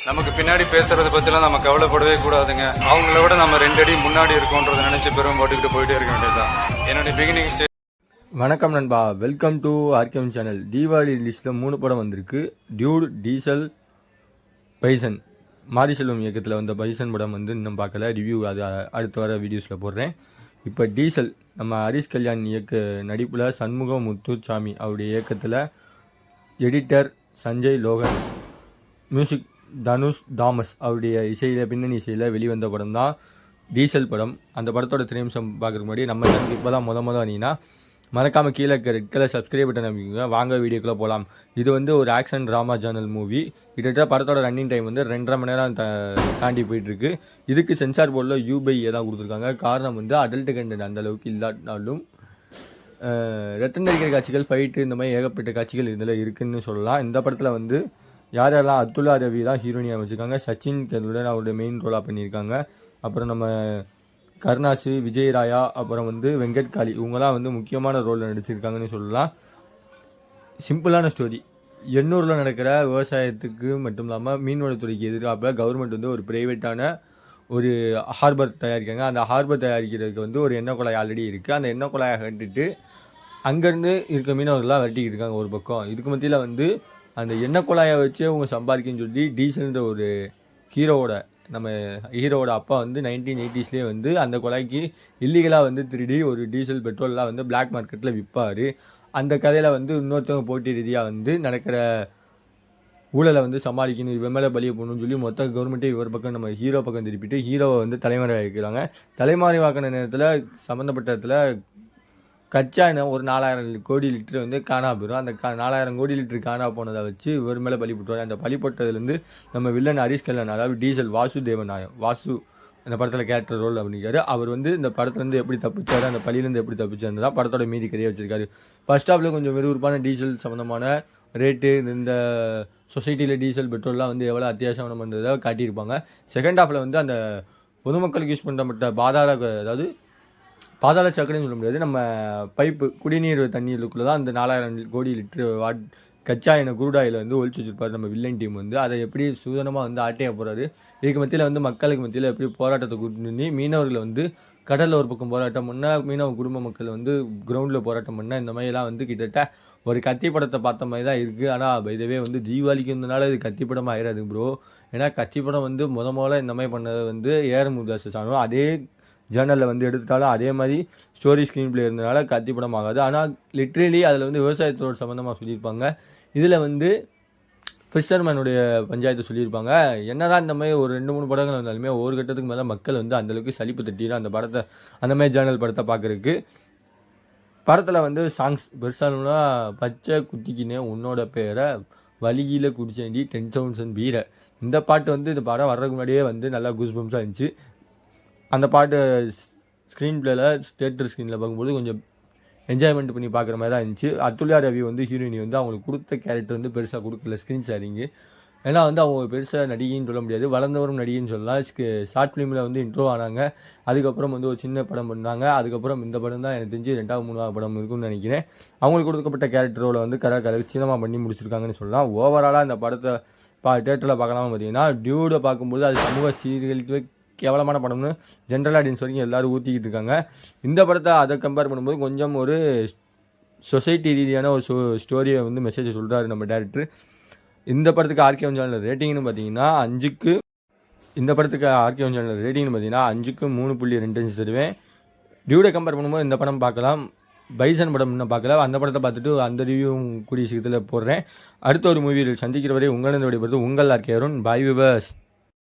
நமக்கு பின்னாடி பேசுறதை பத்திலாம் நம்ம கவலைப்படவே கூடாதுங்க. அவங்கள விட நம்ம 2 அடி முன்னாடி இருக்கோன்றதை நினைச்சு பெரும் போட்டுக்கிட்டு போயிட்டே இருக்க வேண்டியதுதான். என்னுடைய பிகினிங் ஸ்டேஜ். வணக்கம் நண்பா, welcome to RKM channel. Deepavali லிஸ்ட்டில் 3 படம் வந்திருக்கு. Dude, diesel, bison. மாரிசெல்வம் இயக்கத்தில் வந்த பைசன் படம் வந்து இன்னும் பார்க்கல. ரிவ்யூ அது அடுத்த வர வீடியோஸில் போடுறேன். இப்போ டீசல் நம்ம ஹரிஷ் கல்யாண் நடிப்பில் சண்முகம் முத்துசாமி அவருடைய இயக்கத்தில், எடிட்டர் சஞ்சய் லோகன்ஸ், மியூசிக் தனுஷ் தாமஸ் அவருடைய இசையில் பின்னணி இசையில் வெளிவந்த படம் தான் டீசல் படம். அந்த படத்தோட திரையம்சம் பார்க்குறதுக்கு முன்னாடி நம்ம சேனலுக்கு இப்போ தான் முத வந்தீங்கன்னா மறக்காமல் கீழே ரெட் கலர் சப்ஸ்கிரைப் பட்டன் அமைக்குங்க. வாங்க வீடியோக்குள்ளே போகலாம். இது வந்து ஒரு ஆக்ஷன் ட்ராமா ஜேர்னல் மூவி. கிட்டத்தட்ட படத்தோட ரன்னிங் டைம் வந்து 2.5 மணி நேரம் தாண்டி போயிட்டுருக்கு. இதுக்கு சென்சார் போர்டில் U/A தான் கொடுத்துருக்காங்க. காரணம் வந்து அடல்ட் கண்டென்ட் அந்தளவுக்கு இல்லாட்டினாலும் ரத்தம் தெரிக்கிற காட்சிகள், ஃபைட்டு, இந்த மாதிரி ஏகப்பட்ட காட்சிகள் இதில் இருக்குதுன்னு சொல்லலாம். இந்த படத்தில் வந்து யாரெல்லாம் அத்துலா ரவி தான் ஹீரோனியாக வச்சுருக்காங்க. சச்சின் கருடன் அவருடைய மெயின் ரோலாக பண்ணியிருக்காங்க. அப்புறம் நம்ம கருணாசு, விஜய் ராயா, அப்புறம் வந்து வெங்கட் காளி, இவங்களாம் வந்து முக்கியமான ரோலில் நடிச்சிருக்காங்கன்னு சொல்லலாம். சிம்பிளான ஸ்டோரி. எண்ணூரில் நடக்கிற விவசாயத்துக்கு மட்டும் இல்லாமல் மீன்வளத்துறைக்கு எதிராக கவர்மெண்ட் வந்து ஒரு ப்ரைவேட்டான ஒரு ஹார்பர் தயாரிக்காங்க. அந்த ஹார்பர் தயாரிக்கிறதுக்கு வந்து ஒரு எண்ணெய் குழாய் ஆல்ரெடி இருக்குது. அந்த எண்ணெய் குழாயை கட்டிட்டு அங்கேருந்து இருக்க மீனவர்கள்லாம் வெட்டிக்கிட்டு இருக்காங்க ஒரு பக்கம். இதுக்கு மத்தியில் வந்து அந்த எண்ணெய் குழாயை வச்சு அவங்க சம்பாதிக்குன்னு சொல்லி டீசல்ன்ற ஒரு நம்ம ஹீரோவோட அப்பா வந்து 1980s வந்து அந்த குழாய்க்கு இல்லீகலாக வந்து திருடி ஒரு டீசல் பெட்ரோல்லாம் வந்து பிளாக் மார்க்கெட்டில் விற்பார். அந்த கதையில் வந்து இன்னொருத்தவங்க போட்டி ரீதியாக வந்து நடக்கிற ஊழலை வந்து சமாளிக்கணும், இவன் மேலே பலியை போகணும்னு சொல்லி மொத்த கவர்மெண்ட்டே இவர் பக்கம் நம்ம ஹீரோ பக்கம் திருப்பிட்டு ஹீரோவை வந்து தலைமறை வைக்கிறாங்க. தலைமறை வாக்கின நேரத்தில் சம்மந்தப்பட்ட இடத்துல கச்சா எண்ணெய் ஒரு 4000 கோடி லிட்டர் வந்து காணா போயிடும். அந்த 4000 கோடி லிட்டர் காணா போனதை வச்சு இவர் மேலே பலி போட்டுருவார். அந்த பலி போட்டதுலேருந்து நம்ம வில்லன் ஹரிஷ் கல்யாண், அதாவது டீசல் வாசுதேவன் வாசு அந்த படத்தில் கேரக்டர் ரோல் அப்படிங்கிறாரு. அவர் வந்து இந்த படத்துலேருந்து எப்படி தப்பிச்சார், அந்த பள்ளியிலேருந்து எப்படி தப்பிச்சாரு தான் படத்தோட மீதி கதையை வச்சிருக்காரு. ஃபர்ஸ்ட் ஹாஃபில் கொஞ்சம் விறுவிறுப்பான டீசல் சம்மந்தமான ரேட்டு, இந்த சொசைட்டியில் டீசல் பெட்ரோல்லாம் வந்து எவ்வளோ அத்தியாவசியம் பண்ணுறதை காட்டியிருப்பாங்க. செகண்ட் ஹாஃபில் வந்து அந்த பொதுமக்களுக்கு யூஸ் பண்ணுறப்பட்ட பாதாள சாக்கடைன்னு சொல்ல முடியாது, நம்ம பைப்பு குடிநீர் தண்ணீருக்குள்ளே தான் அந்த 4000 கோடி லிட்டர் கச்சா எண்ணெய் குரூடாயில் வந்து ஒழிச்சு வச்சிருப்பார் நம்ம வில்லன் டீம் வந்து. அதை எப்படி சூதனமாக வந்து ஆட்டையாக போகிறாரு. இதுக்கு மத்தியில் வந்து மக்களுக்கு மத்தியில் எப்படி போராட்டத்தை கூட்டி மீனவர்களை வந்து கடலில் ஒரு பக்கம் போராட்டம் பண்ணால், மீனவ குடும்ப மக்கள் வந்து கிரவுண்டில் போராட்டம் பண்ணால், இந்த மாதிரிலாம் வந்து கிட்டத்தட்ட ஒரு கத்தி படத்தை பார்த்த மாதிரி தான் இருக்குது. ஆனால் இதுவே வந்து தீபாவளிக்கு இருந்தனால இது கத்தி படமாக ஆயிடாது ப்ரோ. ஏன்னா கத்தி படம் வந்து முதல்ல இந்த மாதிரி பண்ணது வந்து ஏஆர் முருகதாஸ் சாணும். அதே ஜேர்னலில் வந்து எடுத்துட்டாலும் அதே மாதிரி ஸ்டோரி ஸ்க்ரீன் பிளே இருந்தனால கத்தி படம் ஆகாது. ஆனால் லிட்ரலி அதில் வந்து விவசாயத்தோட சம்மந்தமாக சொல்லியிருப்பாங்க. இதில் வந்து ஃபிஷர்மேனுடைய பஞ்சாயத்தை சொல்லியிருப்பாங்க. என்னதான் இந்த மாதிரி ஒரு 2-3 படங்கள் வந்தாலுமே ஒரு கட்டத்துக்கு மேலே மக்கள் வந்து அந்தளவுக்கு சலிப்பு தட்டிடும் அந்த படத்தை, அந்த மாதிரி ஜேர்னல் படத்தை பார்க்குறதுக்கு. படத்தில் வந்து சாங்ஸ் பெருசானா பச்சை குத்திக்கினே உன்னோட பேரை வலியில் குடிச்சேண்டி 10,000 பீரை, இந்த பாட்டு வந்து இந்த படம் வர்றதுக்கு முன்னாடியே வந்து நல்லா கூஸ்பம்ஸாக இருந்துச்சு. அந்த பாட்டு ஸ்க்ரீன் பிளேயில் தியேட்டர் ஸ்க்ரீனில் பார்க்கும்போது கொஞ்சம் என்ஜாய்மெண்ட் பண்ணி பார்க்குற மாதிரி தான் இருந்துச்சு. அத்துல்யா ரவி வந்து ஹீரோயினி வந்து அவங்களுக்கு கொடுத்த கேரக்டர் வந்து பெருசாக கொடுக்கல ஸ்க்ரீன் ஷேரிங்கு. ஏன்னா வந்து அவங்க பெருசாக நடிகைன்னு சொல்ல முடியாது, வளர்ந்தவரும் நடிகைன்னு சொல்லலாம். ஷார்ட் ஃபிலிமில் வந்து இன்ட்ரோ ஆனாங்க. அதுக்கப்புறம் வந்து ஒரு சின்ன படம் பண்ணாங்க. அதுக்கப்புறம் இந்த படம் தான் எனக்கு தெரிஞ்சு 2வது 3வது படம் இருக்குன்னு நினைக்கிறேன். அவங்களுக்கு கொடுக்கப்பட்ட கேரக்டரோட வந்து சின்னமாக பண்ணி முடிச்சிருக்காங்கன்னு சொல்லலாம். ஓவராலாக இந்த படத்தை தேட்டரில் பார்க்கலாமா பார்த்தீங்கன்னா, டியூடை பார்க்கும்போது அது சமூக சீர்கழிக்கவே கேவலமான படம்னு ஜென்ரல் ஆடியன்ஸ் வரைக்கும் எல்லோரும் ஊற்றிக்கிட்டு இருக்காங்க. இந்த படத்தை அதை கம்பேர் பண்ணும்போது கொஞ்சம் ஒரு சொசைட்டி ரீதியான ஒரு ஸ்டோரியை வந்து மெசேஜை சொல்கிறாரு நம்ம டேரக்டர். இந்த படத்துக்கு ஆர்கேஎம் சேனல் ரேட்டிங்னு பார்த்தீங்கன்னா 5க்கு 3.25 தருவேன். டியூடை கம்பேர் பண்ணும்போது இந்த படம் பார்க்கலாம். பைசன் படம் இன்னும் பார்க்கல, அந்த படத்தை பார்த்துட்டு அந்த ரிவ்யூவும் கூடிய சீக்கிரத்தில் போடுறேன். அடுத்த ஒரு மூவியில் சந்திக்கிற வரை உங்களிடம் விடைபெறுவது உங்கள் ஆர்கே அருண். பாய் விவர்ஸ்.